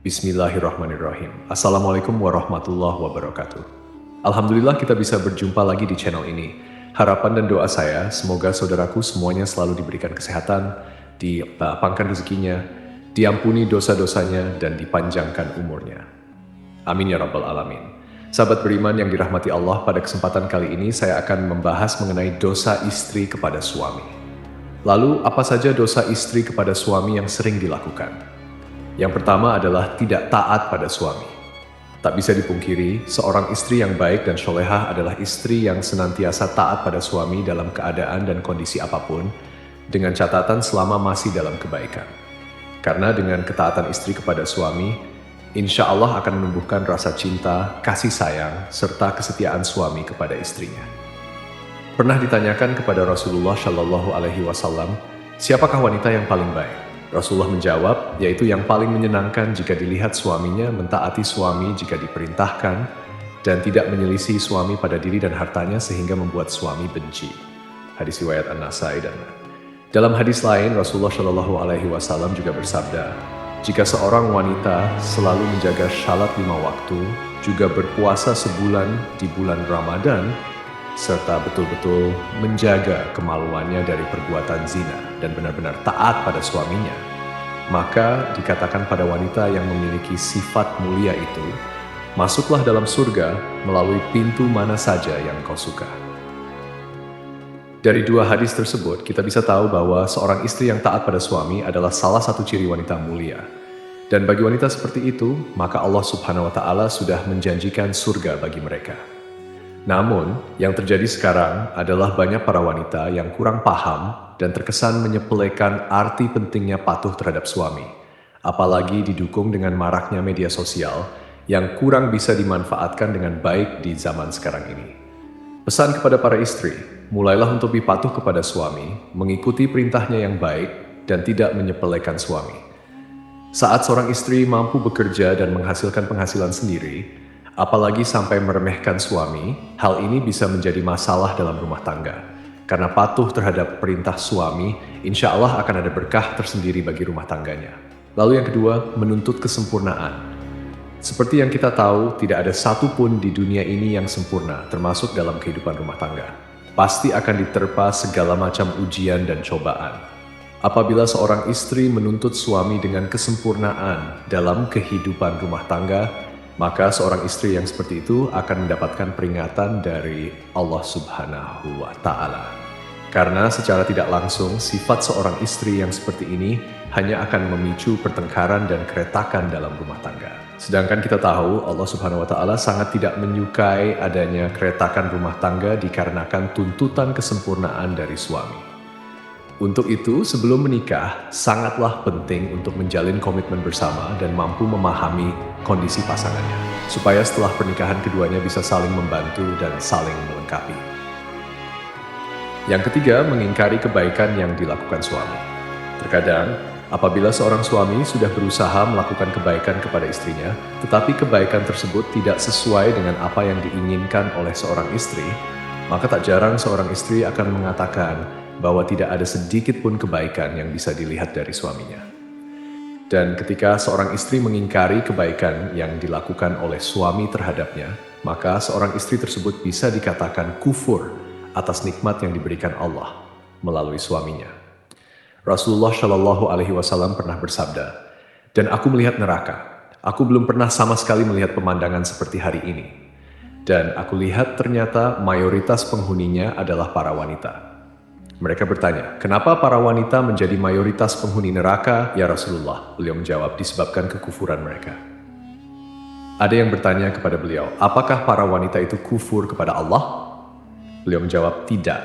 Bismillahirrahmanirrahim. Assalamualaikum warahmatullahi wabarakatuh. Alhamdulillah kita bisa berjumpa lagi di channel ini. Harapan dan doa saya, semoga saudaraku semuanya selalu diberikan kesehatan, dilapangkan rezekinya, diampuni dosa-dosanya, dan dipanjangkan umurnya. Amin ya rabbal alamin. Sahabat beriman yang dirahmati Allah, pada kesempatan kali ini saya akan membahas mengenai dosa istri kepada suami. Lalu, apa saja dosa istri kepada suami yang sering dilakukan? Yang pertama adalah tidak taat pada suami. Tak bisa dipungkiri, seorang istri yang baik dan solehah adalah istri yang senantiasa taat pada suami dalam keadaan dan kondisi apapun, dengan catatan selama masih dalam kebaikan. Karena dengan ketaatan istri kepada suami, insya Allah akan menumbuhkan rasa cinta, kasih sayang, serta kesetiaan suami kepada istrinya. Pernah ditanyakan kepada Rasulullah Shallallahu Alaihi Wasallam, siapakah wanita yang paling baik? Rasulullah menjawab, yaitu yang paling menyenangkan jika dilihat suaminya mentaati suami jika diperintahkan dan tidak menyelisih suami pada diri dan hartanya sehingga membuat suami benci. Hadis riwayat An-Nasai dan dalam hadis lain Rasulullah Shallallahu Alaihi Wasallam juga bersabda, jika seorang wanita selalu menjaga salat 5 waktu, juga berpuasa sebulan di bulan Ramadan, serta betul-betul menjaga kemaluannya dari perbuatan zina dan benar-benar taat pada suaminya, maka dikatakan pada wanita yang memiliki sifat mulia itu, masuklah dalam surga melalui pintu mana saja yang kau suka. Dari dua hadis tersebut, kita bisa tahu bahwa seorang istri yang taat pada suami adalah salah satu ciri wanita mulia. Dan bagi wanita seperti itu, maka Allah Subhanahu wa Ta'ala sudah menjanjikan surga bagi mereka. Namun, yang terjadi sekarang adalah banyak para wanita yang kurang paham dan terkesan menyepelekan arti pentingnya patuh terhadap suami, apalagi didukung dengan maraknya media sosial yang kurang bisa dimanfaatkan dengan baik di zaman sekarang ini. Pesan kepada para istri, mulailah untuk patuh kepada suami, mengikuti perintahnya yang baik, dan tidak menyepelekan suami. Saat seorang istri mampu bekerja dan menghasilkan penghasilan sendiri, apalagi sampai meremehkan suami, hal ini bisa menjadi masalah dalam rumah tangga. Karena patuh terhadap perintah suami, insya Allah akan ada berkah tersendiri bagi rumah tangganya. Lalu yang kedua, menuntut kesempurnaan. Seperti yang kita tahu, tidak ada satupun di dunia ini yang sempurna, termasuk dalam kehidupan rumah tangga. Pasti akan diterpa segala macam ujian dan cobaan. Apabila seorang istri menuntut suami dengan kesempurnaan dalam kehidupan rumah tangga, maka seorang istri yang seperti itu akan mendapatkan peringatan dari Allah Subhanahu wa Ta'ala. Karena secara tidak langsung, sifat seorang istri yang seperti ini hanya akan memicu pertengkaran dan keretakan dalam rumah tangga. Sedangkan kita tahu Allah Subhanahu wa Ta'ala sangat tidak menyukai adanya keretakan rumah tangga dikarenakan tuntutan kesempurnaan dari suami. Untuk itu, sebelum menikah, sangatlah penting untuk menjalin komitmen bersama dan mampu memahami kondisi pasangannya, supaya setelah pernikahan keduanya bisa saling membantu dan saling melengkapi. Yang ketiga, mengingkari kebaikan yang dilakukan suami. Terkadang, apabila seorang suami sudah berusaha melakukan kebaikan kepada istrinya, tetapi kebaikan tersebut tidak sesuai dengan apa yang diinginkan oleh seorang istri, maka tak jarang seorang istri akan mengatakan bahwa tidak ada sedikit pun kebaikan yang bisa dilihat dari suaminya. Dan ketika seorang istri mengingkari kebaikan yang dilakukan oleh suami terhadapnya, maka seorang istri tersebut bisa dikatakan kufur atas nikmat yang diberikan Allah melalui suaminya. Rasulullah Shallallahu Alaihi Wasallam pernah bersabda, dan aku melihat neraka. Aku belum pernah sama sekali melihat pemandangan seperti hari ini. Dan aku lihat ternyata mayoritas penghuninya adalah para wanita. Mereka bertanya, kenapa para wanita menjadi mayoritas penghuni neraka, ya Rasulullah? Beliau menjawab, disebabkan kekufuran mereka. Ada yang bertanya kepada beliau, apakah para wanita itu kufur kepada Allah? Beliau menjawab, tidak.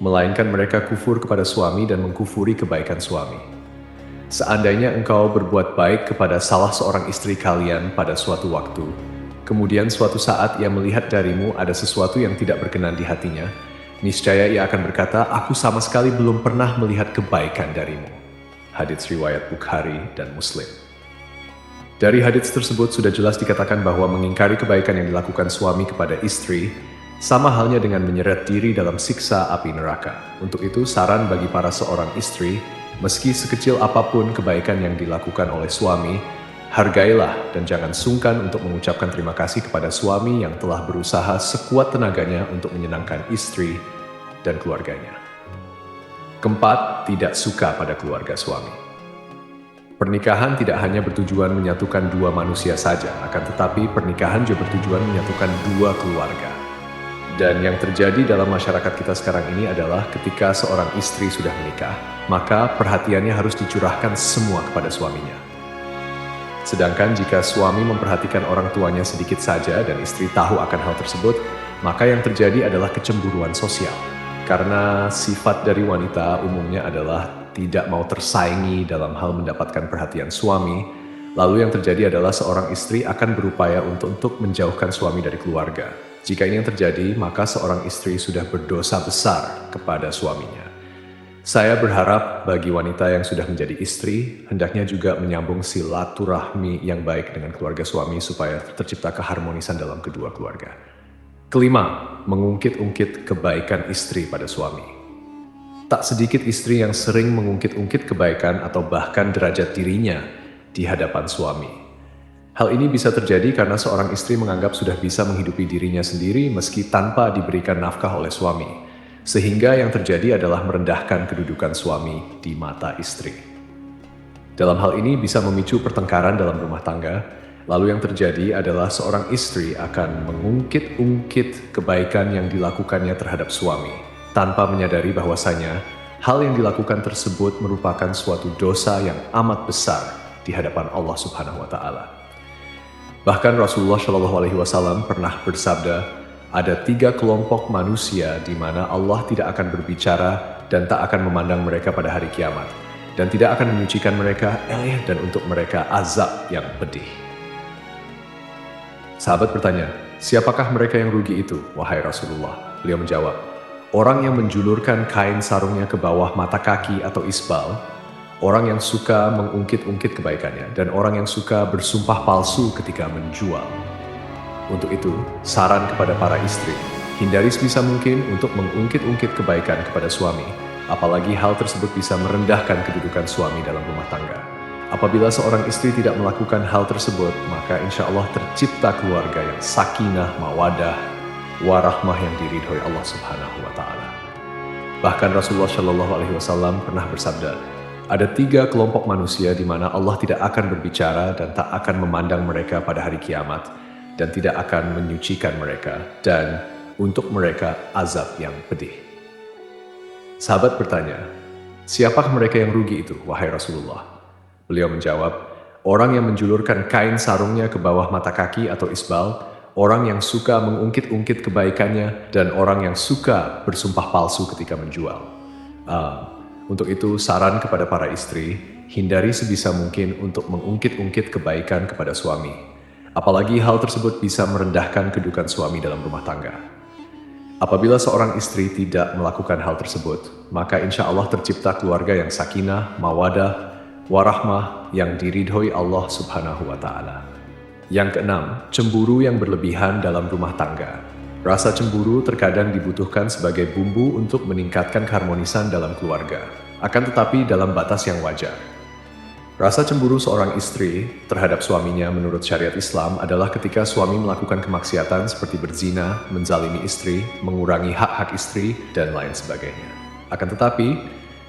Melainkan mereka kufur kepada suami dan mengkufuri kebaikan suami. Seandainya engkau berbuat baik kepada salah seorang istri kalian pada suatu waktu, kemudian suatu saat ia melihat darimu ada sesuatu yang tidak berkenan di hatinya, niscaya ia akan berkata, aku sama sekali belum pernah melihat kebaikan darimu. Hadits riwayat Bukhari dan Muslim. Dari hadits tersebut sudah jelas dikatakan bahwa mengingkari kebaikan yang dilakukan suami kepada istri sama halnya dengan menyeret diri dalam siksa api neraka. Untuk itu, saran bagi para seorang istri, meski sekecil apapun kebaikan yang dilakukan oleh suami, Hargailah dan jangan sungkan untuk mengucapkan terima kasih kepada suami yang telah berusaha sekuat tenaganya untuk menyenangkan istri dan keluarganya. Keempat, tidak suka pada keluarga suami. Pernikahan tidak hanya bertujuan menyatukan dua manusia saja, akan tetapi pernikahan juga bertujuan menyatukan dua keluarga. Dan yang terjadi dalam masyarakat kita sekarang ini adalah ketika seorang istri sudah menikah, maka perhatiannya harus dicurahkan semua kepada suaminya. Sedangkan jika suami memperhatikan orang tuanya sedikit saja dan istri tahu akan hal tersebut, maka yang terjadi adalah kecemburuan sosial. Karena sifat dari wanita umumnya adalah tidak mau tersaingi dalam hal mendapatkan perhatian suami, lalu yang terjadi adalah seorang istri akan berupaya untuk menjauhkan suami dari keluarga. Jika ini yang terjadi, maka seorang istri sudah berdosa besar kepada suaminya. Saya berharap bagi wanita yang sudah menjadi istri, hendaknya juga menyambung silaturahmi yang baik dengan keluarga suami supaya tercipta keharmonisan dalam kedua keluarga. Kelima, mengungkit-ungkit kebaikan istri pada suami. Tak sedikit istri yang sering mengungkit-ungkit kebaikan atau bahkan derajat dirinya di hadapan suami. Hal ini bisa terjadi karena seorang istri menganggap sudah bisa menghidupi dirinya sendiri meski tanpa diberikan nafkah oleh suami. Sehingga yang terjadi adalah merendahkan kedudukan suami di mata istri. Dalam hal ini bisa memicu pertengkaran dalam rumah tangga, lalu yang terjadi adalah seorang istri akan mengungkit-ungkit kebaikan yang dilakukannya terhadap suami, tanpa menyadari bahwasanya hal yang dilakukan tersebut merupakan suatu dosa yang amat besar di hadapan Allah Subhanahu wa Ta'ala. Bahkan Rasulullah Shallallahu Alaihi Wasallam pernah bersabda, ada 3 kelompok manusia di mana Allah tidak akan berbicara dan tak akan memandang mereka pada hari kiamat, dan tidak akan menyucikan mereka, dan untuk mereka azab yang pedih. Sahabat bertanya, siapakah mereka yang rugi itu, wahai Rasulullah? Beliau menjawab, orang yang menjulurkan kain sarungnya ke bawah mata kaki atau isbal, orang yang suka mengungkit-ungkit kebaikannya, dan orang yang suka bersumpah palsu ketika menjual. Untuk itu, saran kepada para istri, hindari sebisa mungkin untuk mengungkit-ungkit kebaikan kepada suami, apalagi hal tersebut bisa merendahkan kedudukan suami dalam rumah tangga. Apabila seorang istri tidak melakukan hal tersebut, maka insya Allah tercipta keluarga yang sakinah, mawadah, warahmah yang diridhoi Allah Subhanahu wa Ta'ala. Bahkan Rasulullah Shallallahu Alaihi Wasallam pernah bersabda, ada 3 kelompok manusia di mana Allah tidak akan berbicara dan tak akan memandang mereka pada hari kiamat, dan tidak akan menyucikan mereka, dan untuk mereka azab yang pedih. Sahabat bertanya, siapakah mereka yang rugi itu, wahai Rasulullah? Beliau menjawab, orang yang menjulurkan kain sarungnya ke bawah mata kaki atau isbal, orang yang suka mengungkit-ungkit kebaikannya, dan orang yang suka bersumpah palsu ketika menjual. Untuk itu, saran kepada para istri, hindari sebisa mungkin untuk mengungkit-ungkit kebaikan kepada suami. Apalagi hal tersebut bisa merendahkan kedudukan suami dalam rumah tangga. Apabila seorang istri tidak melakukan hal tersebut, maka insya Allah tercipta keluarga yang sakinah, mawadah, warahmah yang diridhoi Allah Subhanahu wa Ta'ala. Yang keenam, cemburu yang berlebihan dalam rumah tangga. Rasa cemburu terkadang dibutuhkan sebagai bumbu untuk meningkatkan keharmonisan dalam keluarga, akan tetapi dalam batas yang wajar. Rasa cemburu seorang istri terhadap suaminya menurut syariat Islam adalah ketika suami melakukan kemaksiatan seperti berzina, menzalimi istri, mengurangi hak-hak istri, dan lain sebagainya. Akan tetapi,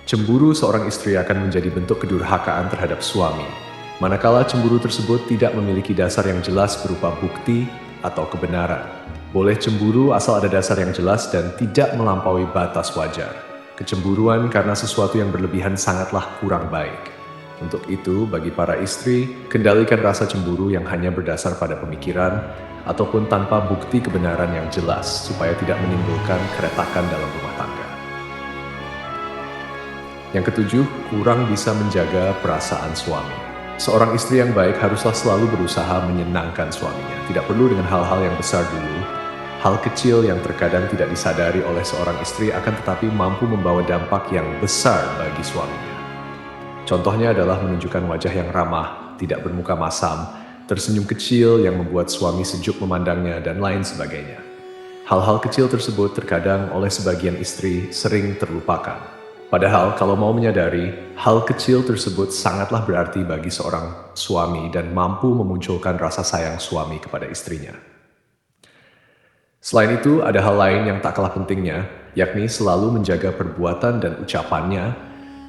cemburu seorang istri akan menjadi bentuk kedurhakaan terhadap suami, manakala cemburu tersebut tidak memiliki dasar yang jelas berupa bukti atau kebenaran. Boleh cemburu asal ada dasar yang jelas dan tidak melampaui batas wajar. Kecemburuan karena sesuatu yang berlebihan sangatlah kurang baik. Untuk itu, bagi para istri, kendalikan rasa cemburu yang hanya berdasar pada pemikiran ataupun tanpa bukti kebenaran yang jelas supaya tidak menimbulkan keretakan dalam rumah tangga. Yang ketujuh, kurang bisa menjaga perasaan suami. Seorang istri yang baik haruslah selalu berusaha menyenangkan suaminya. Tidak perlu dengan hal-hal yang besar dulu. Hal kecil yang terkadang tidak disadari oleh seorang istri akan tetapi mampu membawa dampak yang besar bagi suaminya. Contohnya adalah menunjukkan wajah yang ramah, tidak bermuka masam, tersenyum kecil yang membuat suami sejuk memandangnya, dan lain sebagainya. Hal-hal kecil tersebut terkadang oleh sebagian istri sering terlupakan. Padahal kalau mau menyadari, hal kecil tersebut sangatlah berarti bagi seorang suami dan mampu memunculkan rasa sayang suami kepada istrinya. Selain itu, ada hal lain yang tak kalah pentingnya, yakni selalu menjaga perbuatan dan ucapannya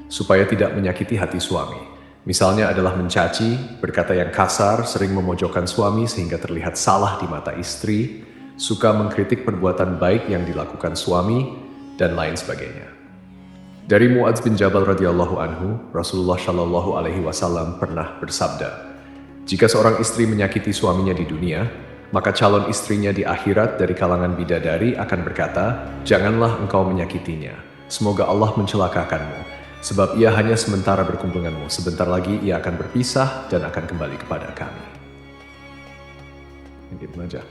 supaya tidak menyakiti hati suami. Misalnya adalah mencaci, berkata yang kasar, sering memojokkan suami sehingga terlihat salah di mata istri, suka mengkritik perbuatan baik yang dilakukan suami, dan lain sebagainya. Dari Muadz bin Jabal radhiyallahu anhu, Rasulullah shallallahu alaihi wasallam pernah bersabda, "Jika seorang istri menyakiti suaminya di dunia, maka calon istrinya di akhirat dari kalangan bidadari akan berkata, 'Janganlah engkau menyakitinya. Semoga Allah mencelakakanmu, sebab ia hanya sementara berkumpul denganmu. Sebentar lagi ia akan berpisah dan akan kembali kepada kami.'" Gitu aja.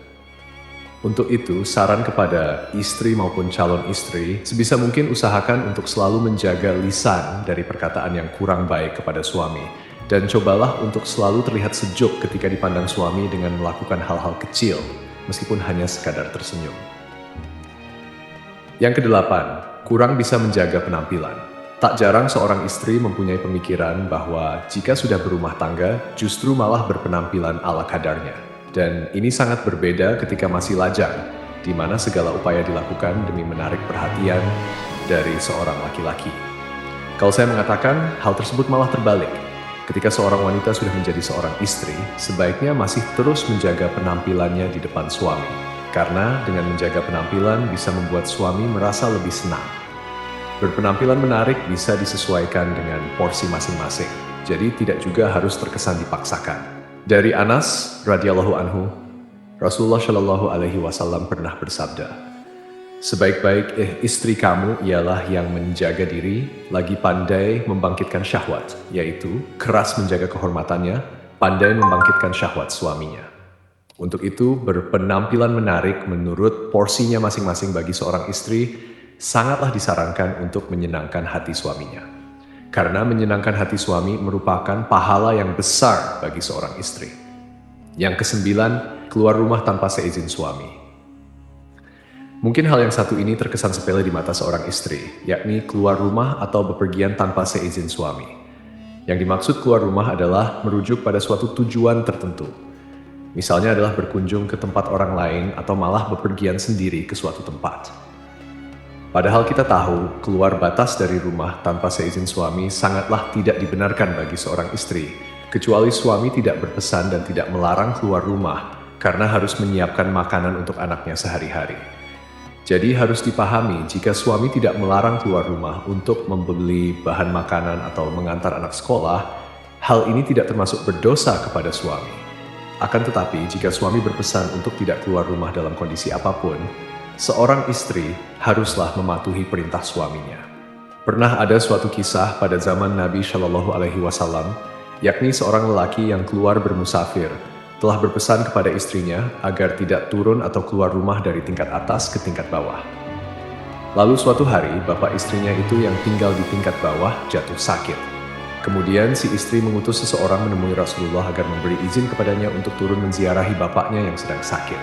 Untuk itu, saran kepada istri maupun calon istri, sebisa mungkin usahakan untuk selalu menjaga lisan dari perkataan yang kurang baik kepada suami. Dan cobalah untuk selalu terlihat sejuk ketika dipandang suami dengan melakukan hal-hal kecil, meskipun hanya sekadar tersenyum. Yang kedelapan, kurang bisa menjaga penampilan. Tak jarang seorang istri mempunyai pemikiran bahwa jika sudah berumah tangga, justru malah berpenampilan ala kadarnya. Dan ini sangat berbeda ketika masih lajang, di mana segala upaya dilakukan demi menarik perhatian dari seorang laki-laki. Kalau saya mengatakan, hal tersebut malah terbalik. Ketika seorang wanita sudah menjadi seorang istri, sebaiknya masih terus menjaga penampilannya di depan suami. Karena dengan menjaga penampilan bisa membuat suami merasa lebih senang. Berpenampilan menarik bisa disesuaikan dengan porsi masing-masing, jadi tidak juga harus terkesan dipaksakan. Dari Anas radhiyallahu anhu, Rasulullah shallallahu alaihi wasallam pernah bersabda, "Sebaik-baik istri kamu ialah yang menjaga diri, lagi pandai membangkitkan syahwat, yaitu keras menjaga kehormatannya, pandai membangkitkan syahwat suaminya." Untuk itu, berpenampilan menarik menurut porsinya masing-masing bagi seorang istri sangatlah disarankan untuk menyenangkan hati suaminya. Karena menyenangkan hati suami merupakan pahala yang besar bagi seorang istri. Yang kesembilan, keluar rumah tanpa seizin suami. Mungkin hal yang satu ini terkesan sepele di mata seorang istri, yakni keluar rumah atau bepergian tanpa seizin suami. Yang dimaksud keluar rumah adalah merujuk pada suatu tujuan tertentu. Misalnya adalah berkunjung ke tempat orang lain atau malah bepergian sendiri ke suatu tempat. Padahal kita tahu, keluar batas dari rumah tanpa seizin suami sangatlah tidak dibenarkan bagi seorang istri, kecuali suami tidak berpesan dan tidak melarang keluar rumah karena harus menyiapkan makanan untuk anaknya sehari-hari. Jadi harus dipahami jika suami tidak melarang keluar rumah untuk membeli bahan makanan atau mengantar anak sekolah, hal ini tidak termasuk berdosa kepada suami. Akan tetapi jika suami berpesan untuk tidak keluar rumah dalam kondisi apapun, seorang istri haruslah mematuhi perintah suaminya. Pernah ada suatu kisah pada zaman Nabi Shallallahu Alaihi Wasallam, yakni seorang lelaki yang keluar bermusafir, telah berpesan kepada istrinya agar tidak turun atau keluar rumah dari tingkat atas ke tingkat bawah. Lalu suatu hari, bapak istrinya itu yang tinggal di tingkat bawah jatuh sakit. Kemudian si istri mengutus seseorang menemui Rasulullah agar memberi izin kepadanya untuk turun menziarahi bapaknya yang sedang sakit.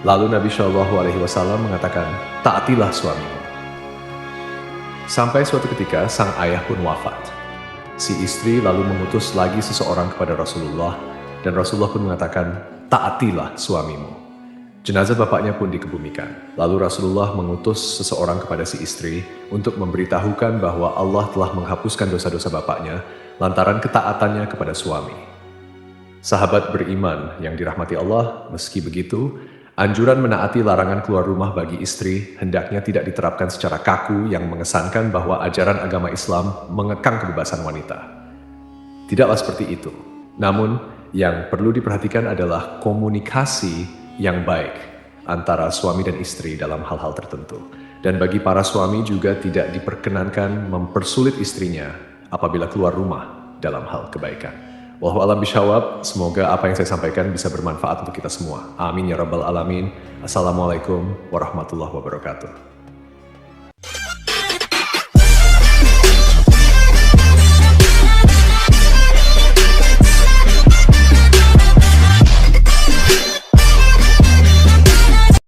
Lalu Nabi Shallallahu Alaihi Wasallam mengatakan, "Taatilah suamimu." Sampai suatu ketika sang ayah pun wafat. Si istri lalu mengutus lagi seseorang kepada Rasulullah, dan Rasulullah pun mengatakan, "Taatilah suamimu." Jenazah bapaknya pun dikebumikan. Lalu Rasulullah mengutus seseorang kepada si istri untuk memberitahukan bahwa Allah telah menghapuskan dosa-dosa bapaknya lantaran ketaatannya kepada suami. Sahabat beriman yang dirahmati Allah, meski begitu, anjuran menaati larangan keluar rumah bagi istri hendaknya tidak diterapkan secara kaku yang mengesankan bahwa ajaran agama Islam mengekang kebebasan wanita. Tidaklah seperti itu. Namun, yang perlu diperhatikan adalah komunikasi yang baik antara suami dan istri dalam hal-hal tertentu. Dan bagi para suami juga tidak diperkenankan mempersulit istrinya apabila keluar rumah dalam hal kebaikan. Wallahu a'lam bishawab, semoga apa yang saya sampaikan bisa bermanfaat untuk kita semua. Amin ya rabbal alamin. Assalamualaikum warahmatullahi wabarakatuh.